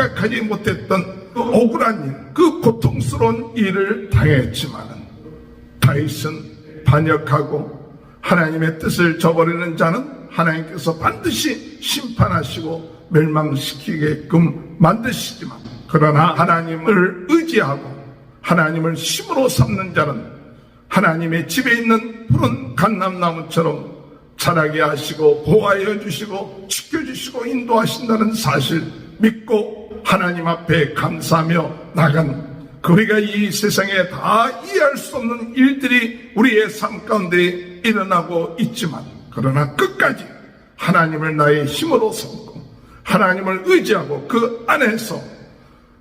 생각하지 못했던 그 억울한 일, 그 고통스러운 일을 당했지만은 다윗은 반역하고 하나님의 뜻을 저버리는 자는 하나님께서 반드시 심판하시고 멸망시키게끔 만드시지만, 그러나 하나님을 의지하고 하나님을 힘으로 삼는 자는 하나님의 집에 있는 푸른 감람나무처럼 자라게 하시고 보호하여 주시고 지켜주시고 인도하신다는 사실 믿고 하나님 앞에 감사하며 나간, 우리가 이 세상에 다 이해할 수 없는 일들이 우리의 삶 가운데 일어나고 있지만, 그러나 끝까지 하나님을 나의 힘으로 삼고 하나님을 의지하고 그 안에서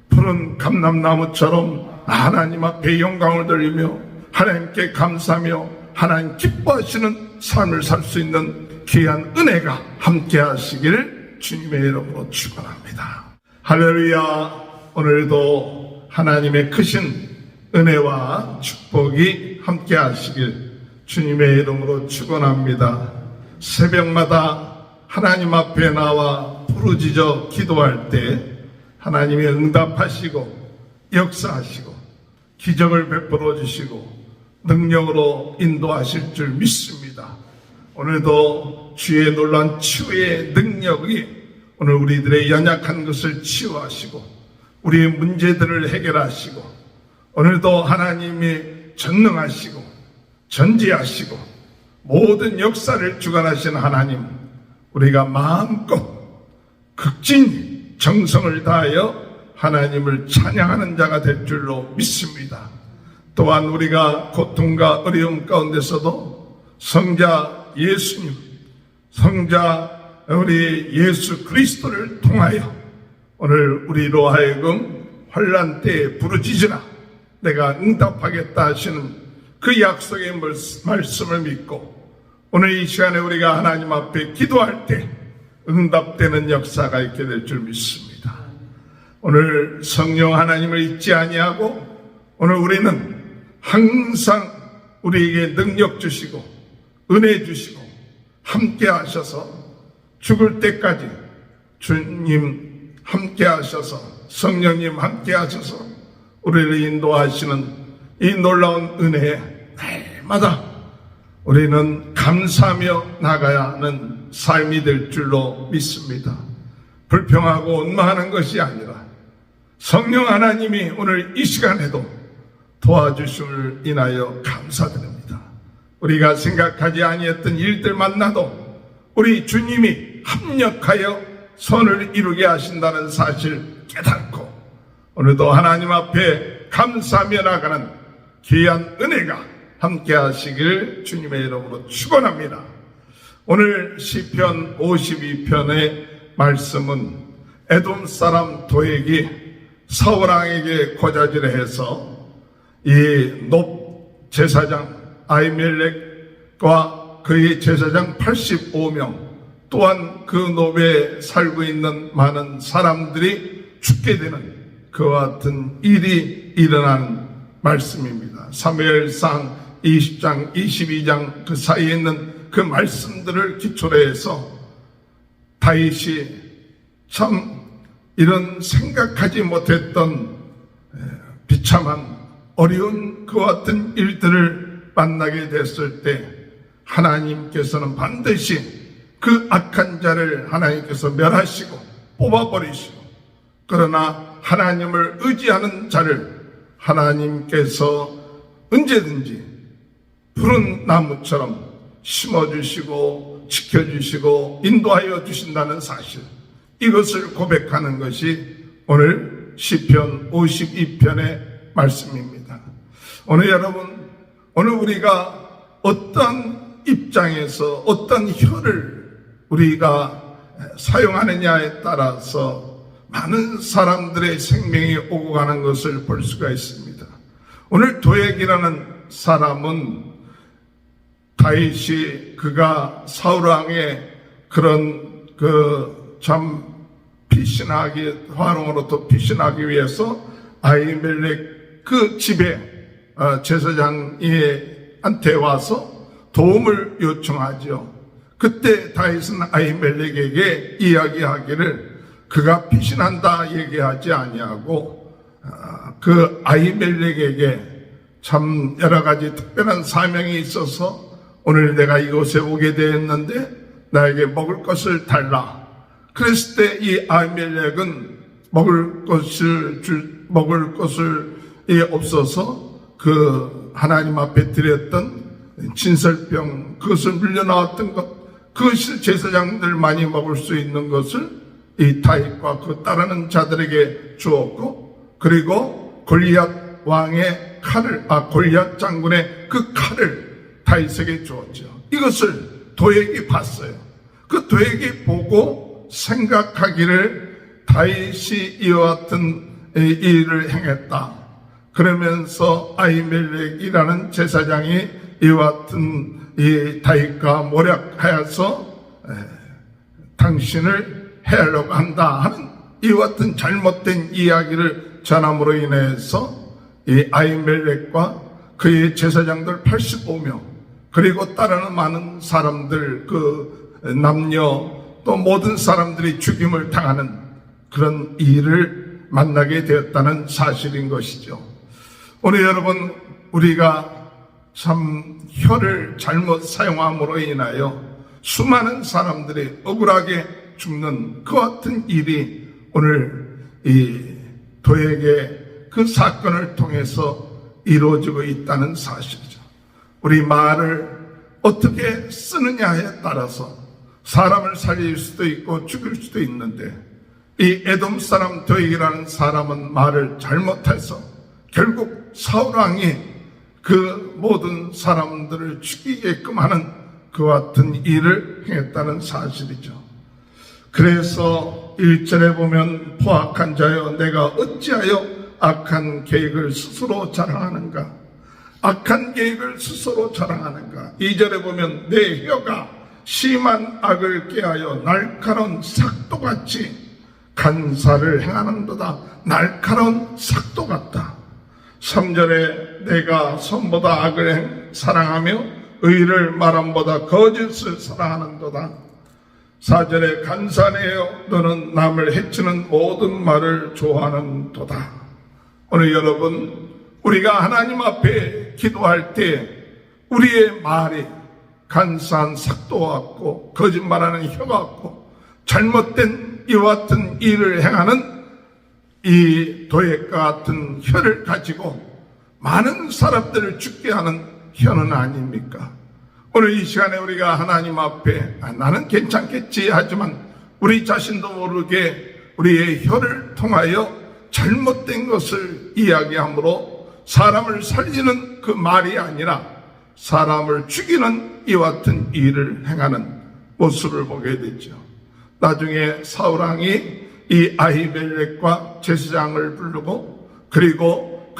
푸른 감람나무처럼 하나님 앞에 영광을 돌리며 하나님께 감사하며 하나님 기뻐하시는 삶을 살 수 있는 귀한 은혜가 함께 하시기를 주님의 이름으로 축원합니다. 할렐루야. 오늘도 하나님의 크신 은혜와 축복이 함께 하시길 주님의 이름으로 축원합니다. 새벽마다 하나님 앞에 나와 부르짖어 기도할 때 하나님이 응답하시고 역사하시고 기적을 베풀어 주시고 능력으로 인도하실 줄 믿습니다. 오늘도 주의 놀라운 치유의 능력이 오늘 우리들의 연약한 것을 치유하시고 우리의 문제들을 해결하시고, 오늘도 하나님이 전능하시고 전지하시고 모든 역사를 주관하신 하나님, 우리가 마음껏 극진히 정성을 다하여 하나님을 찬양하는 자가 될 줄로 믿습니다. 또한 우리가 고통과 어려움 가운데서도 성자 예수님, 성자 우리 예수 그리스도를 통하여 오늘 우리로 하여금 환난 때에 부르짖으라 내가 응답하겠다 하시는 그 약속의 말씀을 믿고 오늘 이 시간에 우리가 하나님 앞에 기도할 때 응답되는 역사가 있게 될 줄 믿습니다. 오늘 성령 하나님을 잊지 아니하고 오늘 우리는 항상 우리에게 능력 주시고 은혜 주시고 함께 하셔서 죽을 때까지 주님 함께 하셔서 성령님 함께 하셔서 우리를 인도하시는 이 놀라운 은혜에 날마다 우리는 감사하며 나가야 하는 삶이 될 줄로 믿습니다. 불평하고 원망하는 것이 아니라 성령 하나님이 오늘 이 시간에도 도와주심을 인하여 감사드립니다. 우리가 생각하지 아니했던 일들 만나도 우리 주님이 합력하여 선을 이루게 하신다는 사실 깨닫고 오늘도 하나님 앞에 감사하며 나가는 귀한 은혜가 함께 하시길 주님의 이름으로 축원합니다. 오늘 시편 52편의 말씀은 에돔 사람 도액이 사울왕에게 고자질을 해서 이 놉 제사장 아히멜렉과 그의 제사장 85명 또한 그 놉에 살고 있는 많은 사람들이 죽게 되는 그와 같은 일이 일어난 말씀입니다. 사무엘상 20장 22장 그 사이에 있는 그 말씀들을 기초로 해서 다윗이 참 이런 생각하지 못했던 비참한 어려운 그와 같은 일들을 만나게 됐을 때 하나님께서는 반드시 그 악한 자를 하나님께서 멸하시고 뽑아버리시고, 그러나 하나님을 의지하는 자를 하나님께서 언제든지 푸른 나무처럼 심어주시고 지켜주시고 인도하여 주신다는 사실, 이것을 고백하는 것이 오늘 시편 52편의 말씀입니다. 오늘 여러분, 오늘 우리가 어떤 입장에서 어떤 혀를 우리가 사용하느냐에 따라서 많은 사람들의 생명이 오고 가는 것을 볼 수가 있습니다. 오늘 도액이라는 사람은 다윗이 그가 사울왕의 그런 참 피신하기, 화롱으로부터 피신하기 위해서 아히멜렉 그 집에 제사장한테 와서 도움을 요청하죠. 그때 다윗은 아히멜렉에게 이야기하기를 그가 피신한다 얘기하지 아니하고 그 아히멜렉에게 참 여러 가지 특별한 사명이 있어서 오늘 내가 이곳에 오게 되었는데 나에게 먹을 것을 달라. 그랬을 때 이 아히멜렉은 먹을 것을 없어서 그 하나님 앞에 드렸던 진설병, 그것을 물려나왔던 것, 그것을 제사장들 많이 먹을 수 있는 것을 이 다윗과 그 따르는 자들에게 주었고, 그리고 골리앗 왕의 칼을, 골리앗 장군의 그 칼을 다윗에게 주었죠. 이것을 도액이 봤어요. 그 도액이 보고 생각하기를 다윗이 이와 같은 일을 행했다. 그러면서 아히멜렉이라는 제사장이 이와 같은 이 다윗과 모략하여서 당신을 해하려고 한다 하는 이와 같은 잘못된 이야기를 전함으로 인해서 이 아히멜렉과 그의 제사장들 85명 그리고 따르는 많은 사람들, 그 남녀 또 모든 사람들이 죽임을 당하는 그런 일을 만나게 되었다는 사실인 것이죠. 오늘 여러분, 우리가 참 혀를 잘못 사용함으로 인하여 수많은 사람들이 억울하게 죽는 그 같은 일이 오늘 이 도액의 그 사건을 통해서 이루어지고 있다는 사실이죠. 우리 말을 어떻게 쓰느냐에 따라서 사람을 살릴 수도 있고 죽일 수도 있는데, 이 에돔 사람 도액이라는 사람은 말을 잘못해서 결국 사울 왕이 그 모든 사람들을 죽이게끔 하는 그 같은 일을 행했다는 사실이죠. 그래서 1절에 보면 포악한 자여 내가 어찌하여 악한 계획을 스스로 자랑하는가, 악한 계획을 스스로 자랑하는가. 2절에 보면 내 혀가 심한 악을 꾀하여 날카로운 삭도같이 간사를 행하는도다. 날카로운 삭도 같다. 3절에 내가 선보다 악을 사랑하며 의를 말함보다 거짓을 사랑하는도다. 4절에 간사내여 너는 남을 해치는 모든 말을 좋아하는도다. 오늘 여러분, 우리가 하나님 앞에 기도할 때 우리의 말이 간사한 삭도 같고 거짓말하는 혀 같고 잘못된 이와 같은 일을 행하는 이 도액과 같은 혀를 가지고 많은 사람들을 죽게 하는 혀는 아닙니까? 오늘 이 시간에 우리가 하나님 앞에 나는 괜찮겠지 하지만 우리 자신도 모르게 우리의 혀를 통하여 잘못된 것을 이야기함으로 사람을 살리는 그 말이 아니라 사람을 죽이는 이와 같은 일을 행하는 모습을 보게 되죠. 나중에 사울왕이 이 아히멜렉과 제사장을 부르고 그리고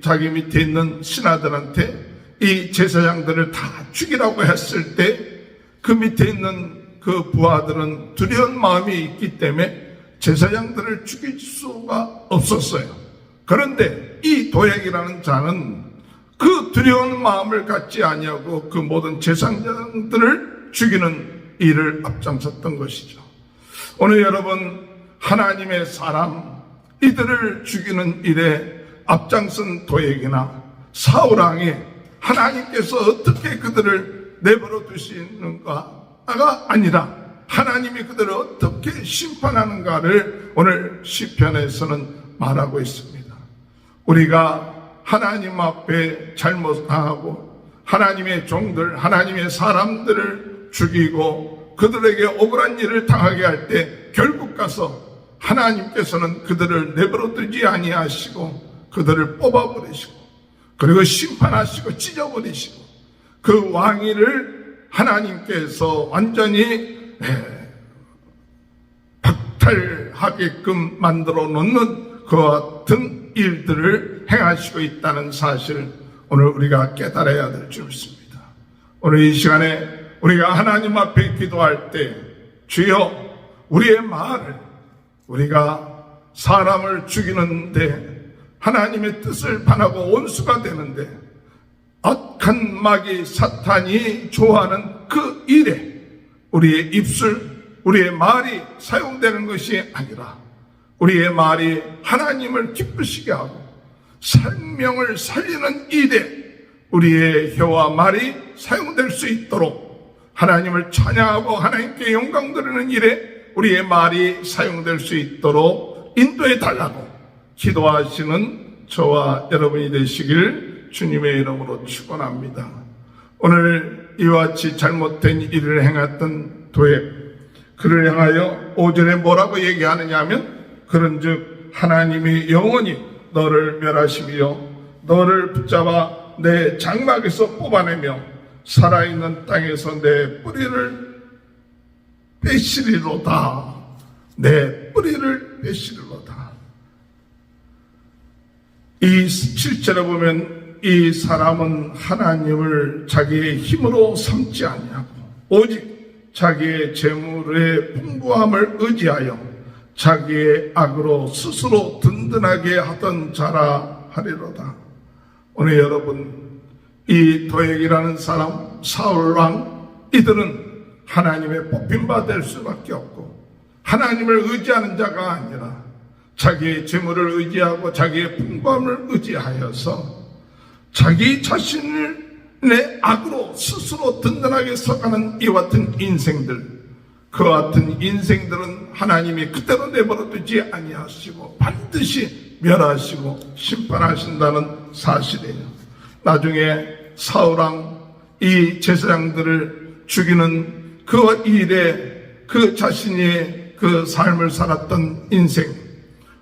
자기 밑에 있는 신하들한테 이 제사장들을 다 죽이라고 했을 때 그 밑에 있는 그 부하들은 두려운 마음이 있기 때문에 제사장들을 죽일 수가 없었어요. 그런데 이 도액이라는 자는 그 두려운 마음을 갖지 아니하고 그 모든 제사장들을 죽이는 일을 앞장섰던 것이죠. 오늘 여러분, 하나님의 사람, 이들을 죽이는 일에 앞장선 도액이나 사울왕이 하나님께서 어떻게 그들을 내버려 두시는가가 아니라 하나님이 그들을 어떻게 심판하는가를 오늘 시편에서는 말하고 있습니다. 우리가 하나님 앞에 잘못하고 하나님의 종들, 하나님의 사람들을 죽이고 그들에게 억울한 일을 당하게 할 때 결국 가서 하나님께서는 그들을 내버려 두지 아니하시고 그들을 뽑아버리시고 그리고 심판하시고 찢어버리시고 그 왕위를 하나님께서 완전히 박탈하게끔 만들어 놓는 그 같은 일들을 행하시고 있다는 사실을 오늘 우리가 깨달아야 될 줄 믿습니다. 오늘 이 시간에 우리가 하나님 앞에 기도할 때 주여 우리의 말을 우리가 사람을 죽이는데 하나님의 뜻을 반하고 원수가 되는데 악한 마귀 사탄이 좋아하는 그 일에 우리의 입술, 우리의 말이 사용되는 것이 아니라 우리의 말이 하나님을 기쁘시게 하고 생명을 살리는 일에 우리의 혀와 말이 사용될 수 있도록 하나님을 찬양하고 하나님께 영광 드리는 일에 우리의 말이 사용될 수 있도록 인도해 달라고 기도하시는 저와 여러분이 되시길 주님의 이름으로 축원합니다. 오늘 이와 같이 잘못된 일을 행했던 도액, 그를 향하여 5절에 뭐라고 얘기하느냐 하면, 그런즉 하나님이 영원히 너를 멸하시며 너를 붙잡아 내 장막에서 뽑아내며 살아있는 땅에서 내 뿌리를 빼시리로다. 내 뿌리를 빼시리로다. 이 7절에 보면 이 사람은 하나님을 자기의 힘으로 삼지 아니하고 오직 자기의 재물의 풍부함을 의지하여 자기의 악으로 스스로 든든하게 하던 자라 하리로다. 오늘 여러분, 이 도액이라는 사람, 사울왕, 이들은 하나님의 뽑힌바 될 수밖에 없고 하나님을 의지하는 자가 아니라 자기의 재물을 의지하고 자기의 풍부함을 의지하여서 자기 자신을 내 악으로 스스로 든든하게 서가는 이와 같은 인생들, 그와 같은 인생들은 하나님이 그대로 내버려 두지 아니하시고 반드시 멸하시고 심판하신다는 사실이에요. 나중에 사울왕 이 제사장들을 죽이는 그 일에 그 자신이 그 삶을 살았던 인생,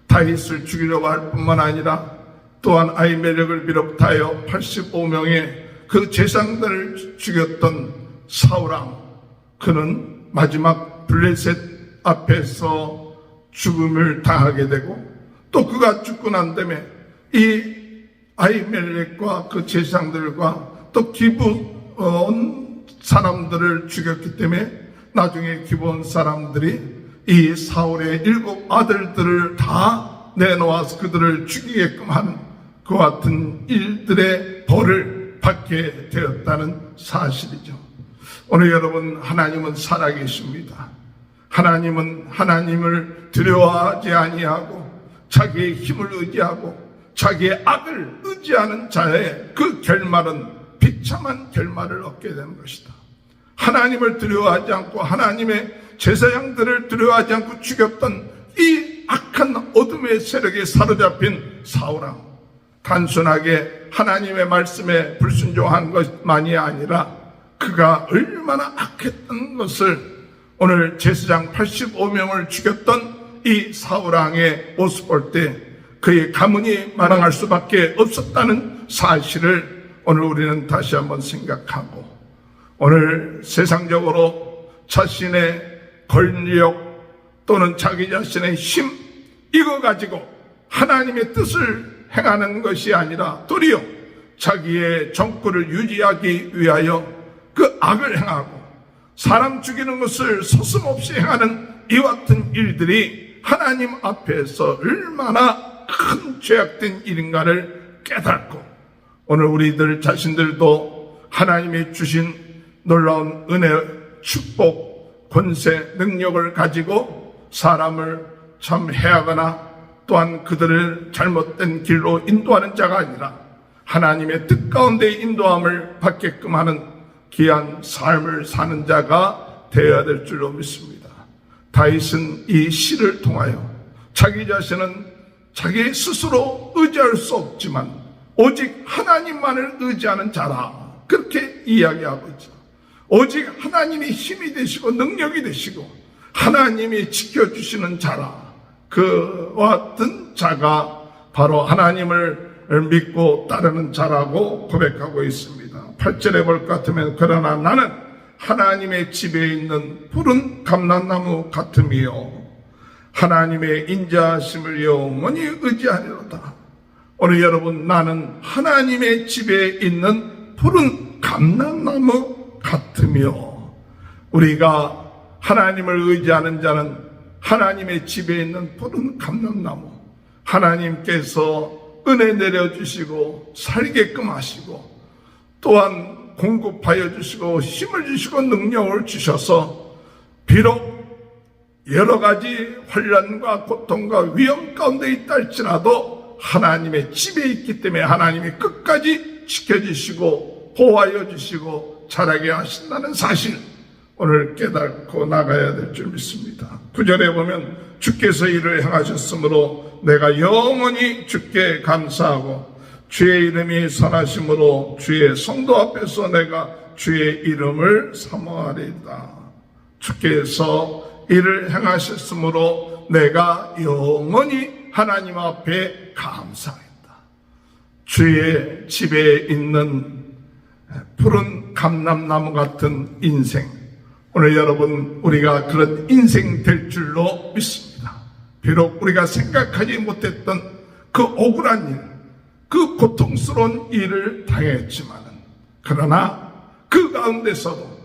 다윗을 죽이려고 할 뿐만 아니라 또한 아히멜렉을 비롯하여 85명의 그 제사장들을 죽였던 사울왕, 그는 마지막 블레셋 앞에서 죽음을 당하게 되고 또 그가 죽고 난 다음에 이 아히멜렉과 그 제사장들과 또 기브온 사람들을 죽였기 때문에 나중에 기브온 사람들이 이 사울의 7 아들들을 다 내놓아서 그들을 죽이게끔 하는 그와 같은 일들의 벌을 받게 되었다는 사실이죠. 오늘 여러분, 하나님은 살아계십니다. 하나님은 하나님을 두려워하지 아니하고 자기의 힘을 의지하고 자기의 악을 의지하는 자의 그 결말은 비참한 결말을 얻게 되는 것이다. 하나님을 두려워하지 않고 하나님의 제사장들을 두려워하지 않고 죽였던 이 악한 어둠의 세력에 사로잡힌 사울왕, 단순하게 하나님의 말씀에 불순종한 것만이 아니라 그가 얼마나 악했던 것을 오늘 제사장 85명을 죽였던 이 사울왕의 모습 볼 때 그의 가문이 만왕할 수밖에 없었다는 사실을 오늘 우리는 다시 한번 생각하고, 오늘 세상적으로 자신의 권력 또는 자기 자신의 힘, 이거 가지고 하나님의 뜻을 행하는 것이 아니라 도리어 자기의 정권을 유지하기 위하여 그 악을 행하고 사람 죽이는 것을 서슴없이 행하는 이와 같은 일들이 하나님 앞에서 얼마나 큰 죄악된 일인가를 깨닫고, 오늘 우리들 자신들도 하나님이 주신 놀라운 은혜, 축복, 권세, 능력을 가지고 사람을 참 해하거나 또한 그들을 잘못된 길로 인도하는 자가 아니라 하나님의 뜻 가운데 인도함을 받게끔 하는 귀한 삶을 사는 자가 되어야 될 줄로 믿습니다. 다윗은 이 시를 통하여 자기 자신은 자기 스스로 의지할 수 없지만 오직 하나님만을 의지하는 자라, 그렇게 이야기하고 있죠. 오직 하나님이 힘이 되시고 능력이 되시고 하나님이 지켜주시는 자라, 그와 같은 자가 바로 하나님을 믿고 따르는 자라고 고백하고 있습니다. 8절에 볼 것 같으면, 그러나 나는 하나님의 집에 있는 푸른 감람나무 같으며 하나님의 인자하심을 영원히 의지하리로다. 오늘 여러분, 나는 하나님의 집에 있는 푸른 감람나무 같으며, 우리가 하나님을 의지하는 자는 하나님의 집에 있는 푸른 감람나무, 하나님께서 은혜 내려주시고 살게끔 하시고 또한 공급하여 주시고 힘을 주시고 능력을 주셔서 비록 여러 가지 환난과 고통과 위험 가운데 있다 할지라도 하나님의 집에 있기 때문에 하나님이 끝까지 지켜주시고 보호하여 주시고 자라게 하신다는 사실, 오늘 깨닫고 나가야 될 줄 믿습니다. 9절에 보면 주께서 이를 행하셨으므로 내가 영원히 주께 감사하고 주의 이름이 선하심으로 주의 성도 앞에서 내가 주의 이름을 사모하리이다. 주께서 이를 행하셨으므로 내가 영원히 하나님 앞에 감사하리이다. 주의 집에 있는 푸른 감람나무 같은 인생, 오늘 여러분 우리가 그런 인생 될 줄로 믿습니다. 비록 우리가 생각하지 못했던 그 억울한 일, 그 고통스러운 일을 당했지만, 그러나 그 가운데서도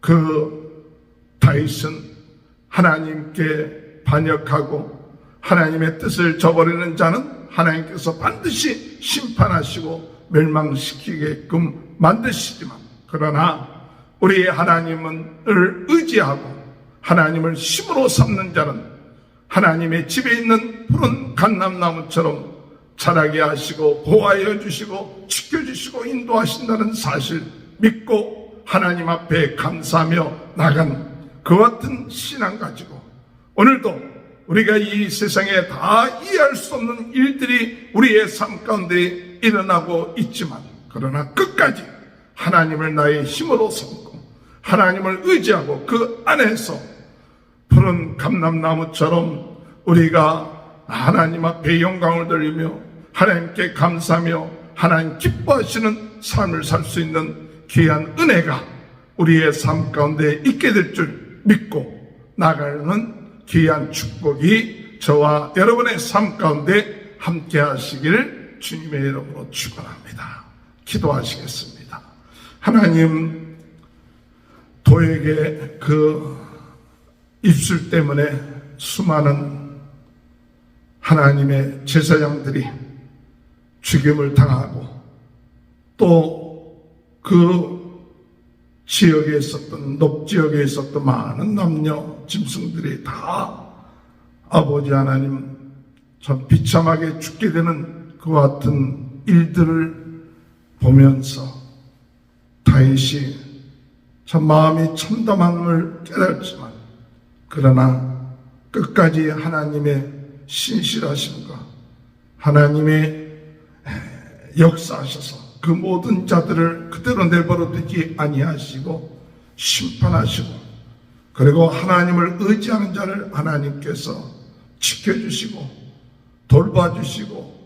그 다윗은 하나님께 반역하고 하나님의 뜻을 저버리는 자는 하나님께서 반드시 심판하시고 멸망시키게끔 만드시지만, 그러나 우리의 하나님을 의지하고 하나님을 힘으로 삼는 자는 하나님의 집에 있는 푸른 감람나무처럼 자라게 하시고 보호하여 주시고 지켜주시고 인도하신다는 사실 믿고 하나님 앞에 감사하며 나간 그 같은 신앙 가지고, 오늘도 우리가 이 세상에 다 이해할 수 없는 일들이 우리의 삶 가운데 일어나고 있지만, 그러나 끝까지 하나님을 나의 힘으로 삼고 하나님을 의지하고 그 안에서 푸른 감람나무처럼 우리가 하나님 앞에 영광을 돌리며 하나님께 감사하며 하나님 기뻐하시는 삶을 살 수 있는 귀한 은혜가 우리의 삶 가운데 있게 될 줄 믿고 나가는 귀한 축복이 저와 여러분의 삶 가운데 함께 하시기를 주님의 이름으로 축원합니다. 기도하시겠습니다. 하나님, 도에게 그 입술 때문에 수많은 하나님의 제사장들이 죽임을 당하고 또 그 지역에 있었던 높지역에 있었던 많은 남녀 짐승들이 다 아버지 하나님 참 비참하게 죽게 되는 그 같은 일들을 보면서 다윗이 참 마음이 참담함을 깨달지만, 그러나 끝까지 하나님의 신실하심과 하나님의 역사하셔서 그 모든 자들을 그대로 내버려두지 아니하시고 심판하시고, 그리고 하나님을 의지하는 자를 하나님께서 지켜주시고 돌봐주시고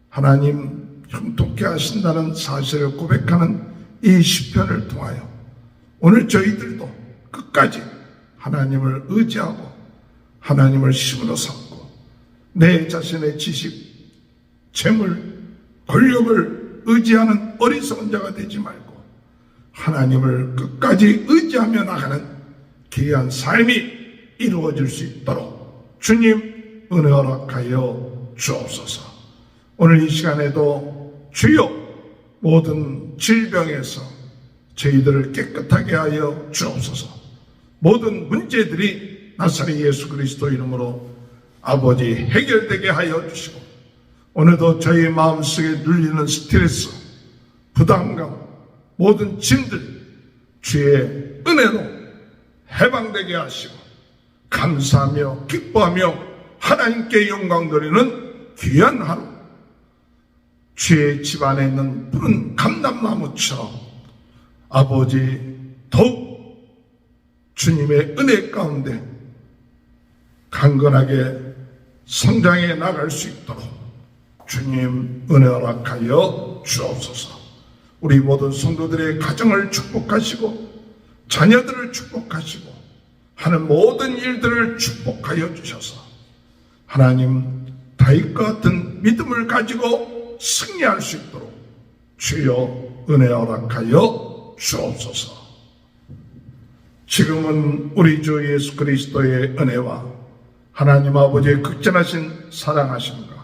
하나님 형통케 하신다는 사실을 고백하는 이 시편을 통하여 오늘 저희들도 끝까지 하나님을 의지하고 하나님을 힘으로 삼고 내 자신의 지식, 재물, 권력을 의지하는 어리석은 자가 되지 말고 하나님을 끝까지 의지하며 나가는 귀한 삶이 이루어질 수 있도록 주님 은혜 허락하여 주옵소서. 오늘 이 시간에도 주여 모든 질병에서 저희들을 깨끗하게 하여 주옵소서. 모든 문제들이 나사렛 예수 그리스도 이름으로 아버지 해결되게 하여 주시고, 오늘도 저희 마음속에 눌리는 스트레스, 부담감, 모든 짐들 주의 은혜로 해방되게 하시고 감사하며 기뻐하며 하나님께 영광 돌리는 귀한 하루, 주의 집안에 있는 푸른 감람나무처럼 아버지 더욱 주님의 은혜 가운데 강건하게 성장해 나갈 수 있도록 주님 은혜 허락하여 주옵소서. 우리 모든 성도들의 가정을 축복하시고 자녀들을 축복하시고 하는 모든 일들을 축복하여 주셔서 하나님 다윗과 같은 믿음을 가지고 승리할 수 있도록 주여 은혜 허락하여 주옵소서. 지금은 우리 주 예수 그리스도의 은혜와 하나님 아버지의 극진하신 사랑하심과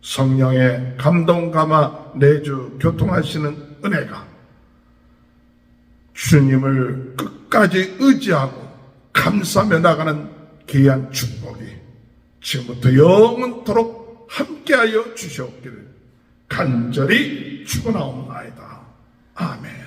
성령의 감동 감화 내주 교통하시는 은혜가 주님을 끝까지 의지하고 감사하며 나가는 귀한 축복이 지금부터 영원토록 함께하여 주시옵기를 간절히 축원하옵나이다. 아멘.